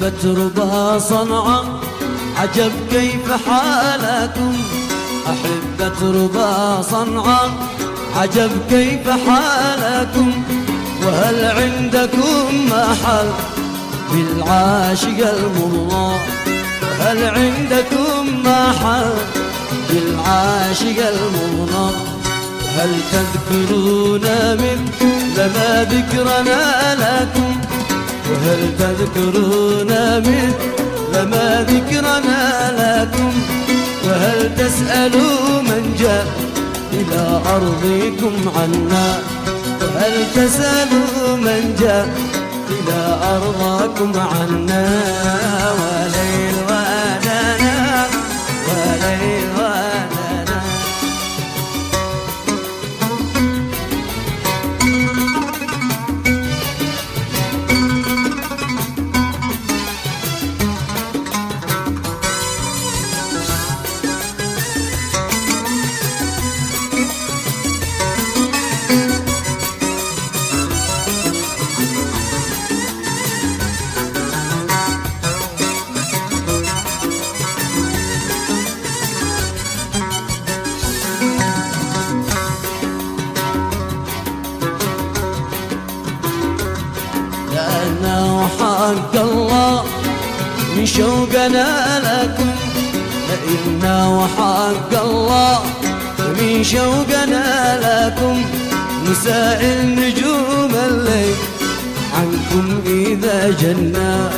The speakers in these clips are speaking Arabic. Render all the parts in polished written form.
أحبة ربا صنعاء عجب كيف حالكم، أحبة ربا صنعاء عجب كيف حالكم، وهل عندكم محل بالعاشق المضى، وهل عندكم محل بالعاشق المضى، هل تذكرون مثل ما ذكرنا لكم، وهل تذكرون مثل ما ذكرنا لكم، وهل تسألوا من جاء إلى أرضكم عنا، وهل تسألوا من جاء إلى أرضكم عنا، وليل ودنا وليل ودنا. لأنه حق الله من شوقنا لكم، لأنه حق الله من شوقنا لكم، نسائل نجوم الليل عنكم إذا جنا،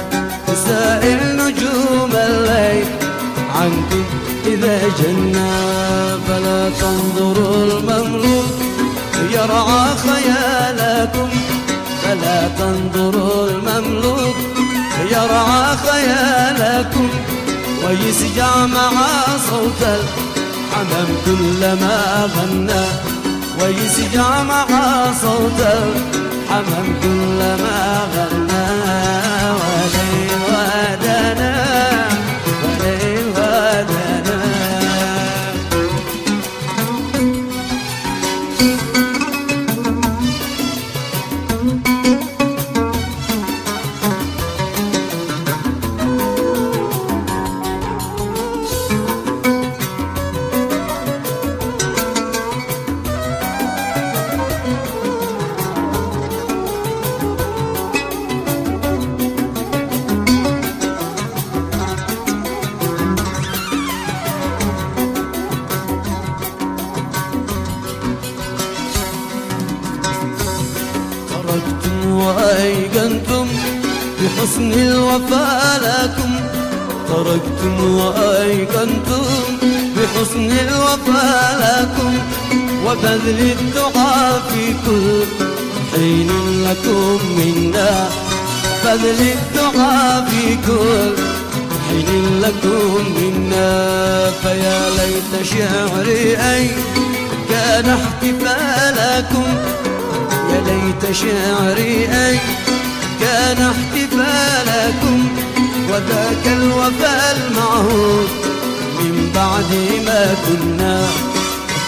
نسائل نجوم الليل عنكم إذا جنا، فلا تنظروا المملوك يرعى خيالكم، فلا تنظروا المملوك يرعى خيالكم، ويسجع مع صوت الحمام كلما غنى، ويسجع مع صوت الحمام كلما غنى، وليل ودنا وليل ودنا. تركتم وأيقنتم بحسن الوفا لكم، تركتم وأيقنتم بحسن الوفا لكم، وبذل الدعاء في كل حين لكم منا، بذل الدعاء في كل حين لكم منا، فيا ليت شعري أي كان احتفالكم، يا ليت شعري أي كان احتفالكم، وذاك الوفاء المعهود من بعد ما كنا،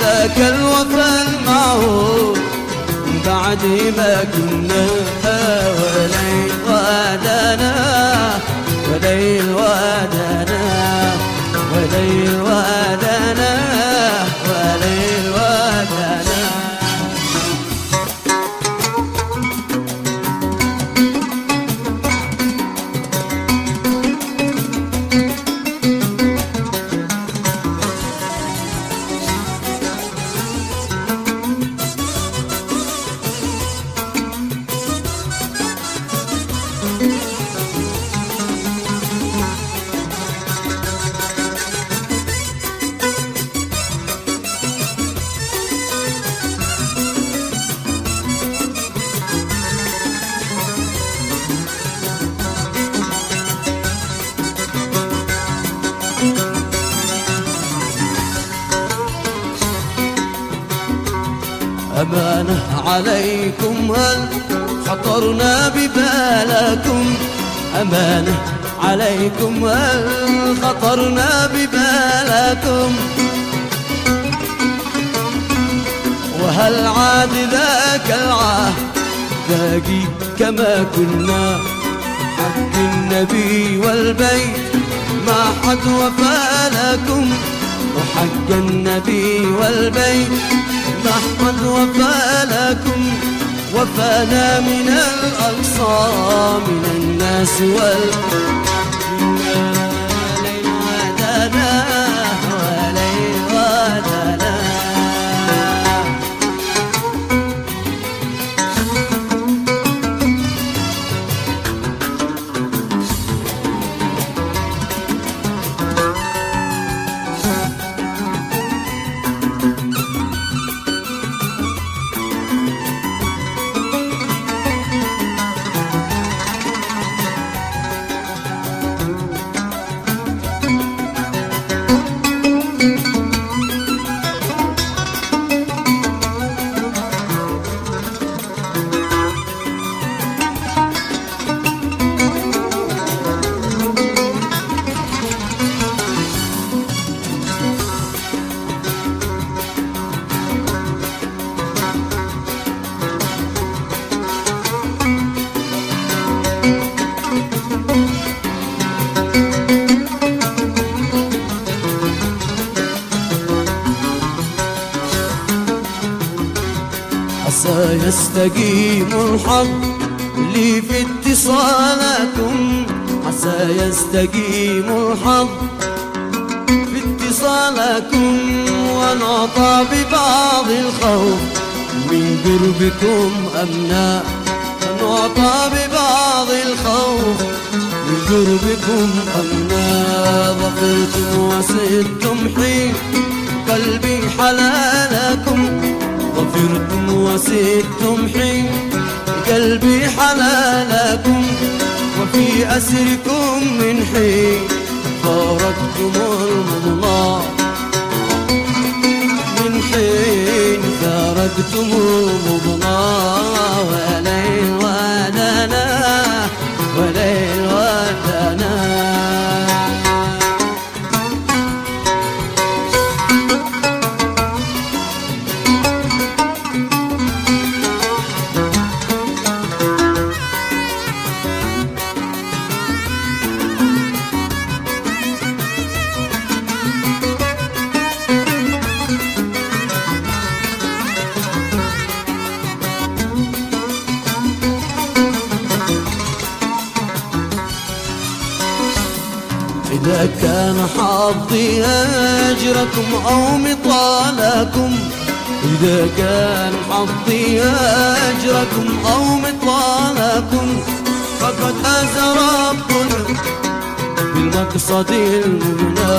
ذاك الوفاء المعهود من بعد ما كنا، وليل ودنا وليل ودنا وليل ودنا وليل ودنا. أمانة عليكم هل خطرنا ببالكم، أمانة عليكم هل خطرنا ببالكم، وهل عاد ذاك العهد باقي كما كنا، حق النبي والبيت ما حد وفى لكم، وحق النبي والبيت ما حد وفى لكم. وفانا من الأقصى من الناس عسى يستقيم الحق لي في اتصالكم، عسى يستقيم الحق في اتصالكم. ونعطى ببعض الخوف من قربكم أمنا، ونعطى ببعض الخوف من قربكم أمنا. ظفرتم وسدتم حين قلبي حلالكم، ظفرتم وسدتم حين قلبي حلالكم. وفي أسركم من حين فارقتم المضنى، من حين فارقتم المضنى. وليل ودنا وليل ودنا. إذا كان حظي أجركم أو مطالكم، إذا كان حظي أجركم أو مطالكم، فقد فاز ربنا بالمقصد المنى،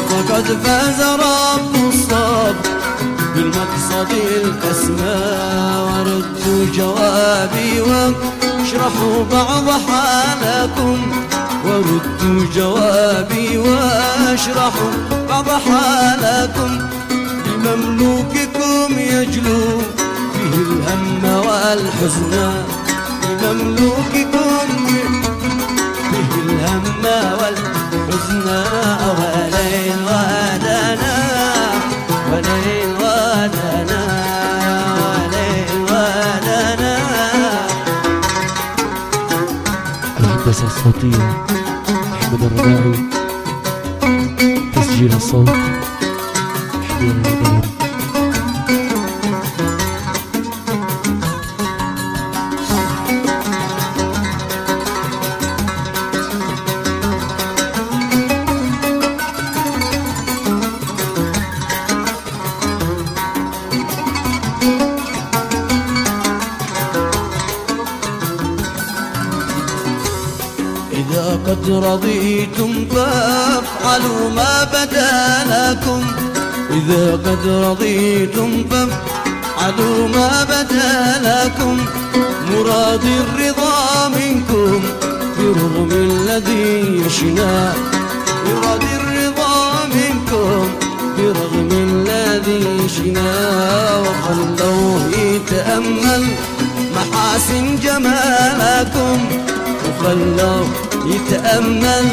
فقد فاز رب الصبر بالمقصد الأسمى. وردوا جوابي واشرحوا بعض حالكم، وردوا جوابي واشرحوا بعض حالكم. لمملوككم يجلو فيه الهم والحزن، لمملوككم فيه الهم والحزن. وليل ودنا وليل ودنا وليل ودنا. الهندسة الصوتية أحمد الرباعي، تسجيل الصوت حبيب الرباعي. إذا قد رضيتم فافعلوا ما بدا لكم، إذا قد رضيتم فافعلوا ما بدا لكم. مرادي الرضا منكم برغم الذي يشنا، مرادي الرضا منكم برغم الذي يشنا. وخلوه يتأمل محاسن جمالكم، وخلوه يتأمل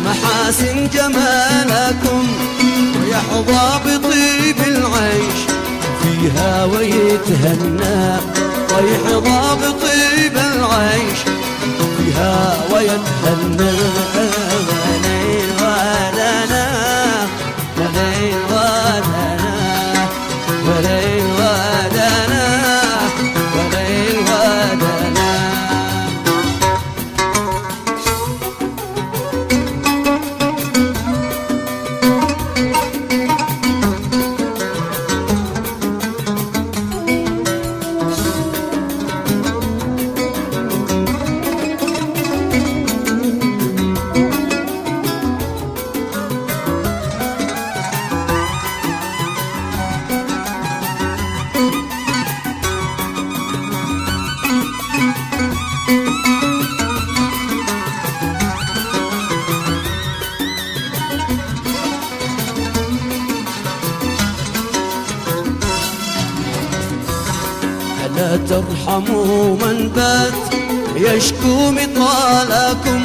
محاسن جمالكم. ويحظى بطيب العيش فيها ويتهنى، ويحظى بطيب العيش فيها ويتهنى وليل ودنا وليل ودنا وليل ودنا وليل ودنا. ألا ترحموا من بات يشكو مطالكم،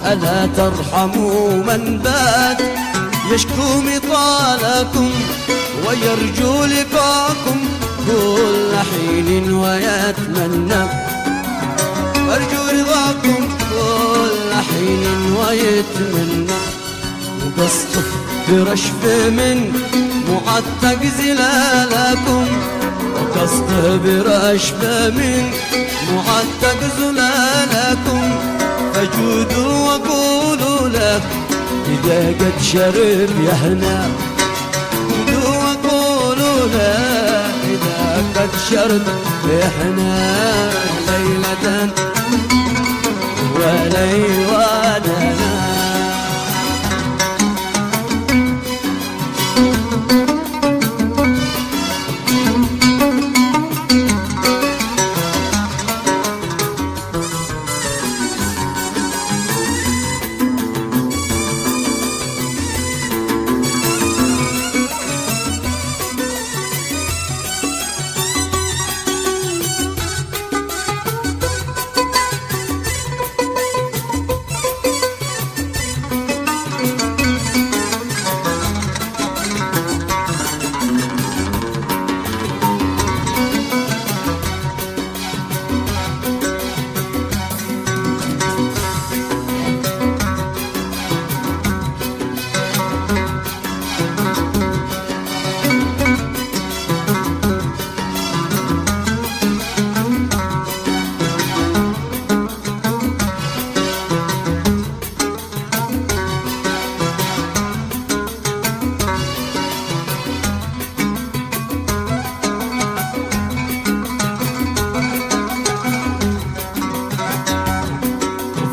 ألا ترحموا من بات يشكو مطالكم ويرجو لقاكم كل حين ويتمنى، أرجو رضاكم كل حين ويتمنى. وقصده برشف من معتق زلالكم، وقصده برشف من معتق زلالكم. فجودوا وقولوا له إذا قد شرب يهنا، جودوا وقولوا له إذا قد شرب يهنا. ليلة وليل ودنا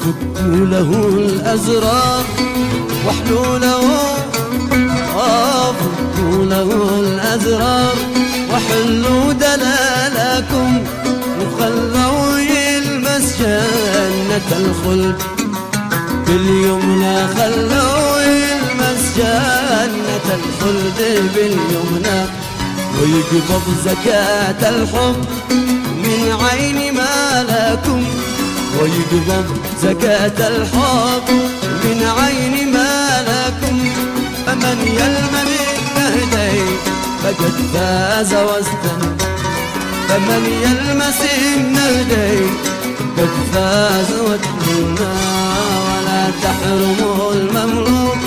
فكوا له الأزرار واحلوا له، فكوا له الأزرار وحلوا دلالكم، وخلوا يلمس جنة الخلد باليمنى، خلوا يلمس جنة الخلد باليمنى. ويقبض زكاة الحب من عين ما لكم، ويقبض زكاة الحب من عين ما لكم. فمن يلم بالنهدي فقد فاز واستنى، فمن يلمس النهدي قد فاز واستنى. ولا تحرموا المملوك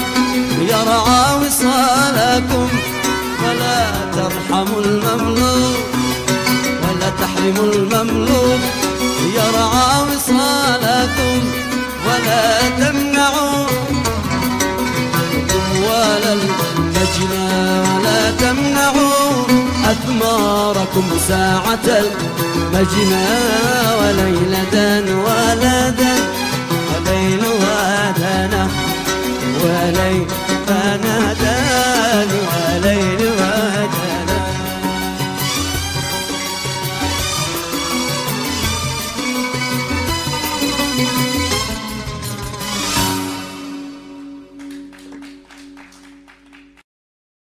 يرعى وصالكم، ولا ترحموا المملوك ولا تحرموا المملوك يرعى وصالكم، ولا تمنعوا ولا المجنى، ولا تمنعوا أثماركم ساعة المجنى. وليلة ولدا وليل ودنا وليل ندان وليل